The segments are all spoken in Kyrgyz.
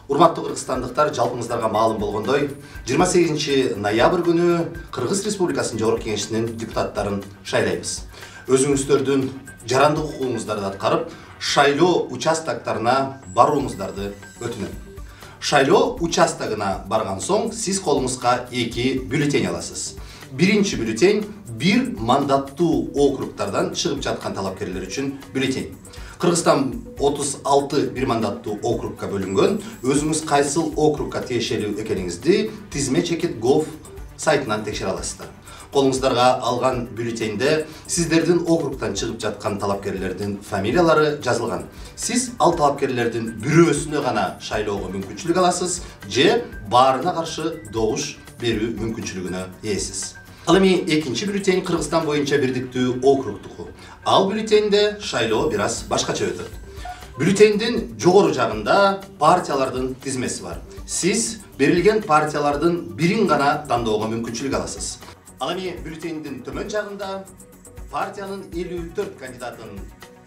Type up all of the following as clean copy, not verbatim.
Урматтуу кыргызстандыктар, жалпыңыздарга маалым болгондой, 28 ноябрь күнү Кыргыз Республикасынын Жогорку Кеңешинин депутаттарын шайлайбыз. Өзүңүздөрдүн жарандык укугуңуздарды аткарып, шайлоо участоктарына барууңуздарды өтүнөм. Шайлоо участогуна барган соң сиз колуңузга 2 бюллетень аласыз. Биринчи бюллетень бир мандаттуу округтардан чыгып жаткан талапкерлер үчүн бюллетень. Кыргызстан 36 бир мандаттуу округка бөлүнгөн. Өзүңүз кайсыл округка тиешелүү экениңизди tizme.gov сайтынан текшере аласыздар. Колуңуздарга алган бюллетеньде сиздердин округтан чыгып жаткан талапкерлердин фамилиялары жазылган. Сиз ал талапкерлердин бирөөсүнө гана шайлоого мүмкүнчүлүк аласыз же баарына каршы добуш берүү мүмкүнчүлүгүнө ээсиз. Ал эми экинчи бюллетень Кыргызстан боюнча бирдиктүү округдуку. Ал бюллетеньде шайлоо бир аз башкача өтөт. Бюллетендин жогору жагында партиялардын тизмеси бар. Сиз берилген партиялардын бирин гана тандоого мүмкүнчүлүк аласыз. Ал эми бюллетендин төмөн жагында партиянын 54 кандидатын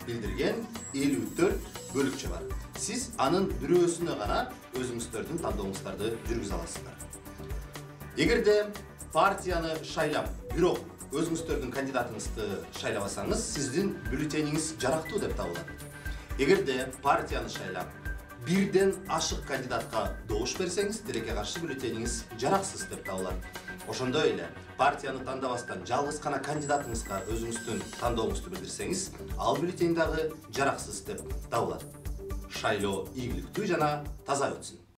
билдирген 54 бөлүкчө бар. Сиз анын бирөөсүнө гана өзүңүздөрдүн тандооңуздарды жүргүзө аласыздар. Эгерде партияны шайлап, бирок өзүңүздөрдүн кандидатыңызды шайлабасаңыз, сиздин бюллетениңиз жарактуу деп табылат. Эгерде партияны шайлап, бирден ашык кандидатка добуш берсеңиз, тилекке каршы бюллетениңиз жараксыз деп табылат. Ошондой эле партияны тандабастан жалгыз гана кандидатыңызга өзүңүздүн тандооңузду билдирсеңиз, ал бюллетень дагы жараксыз деп табылат. Шайлоо ийгиликтүү жана таза өтсүн.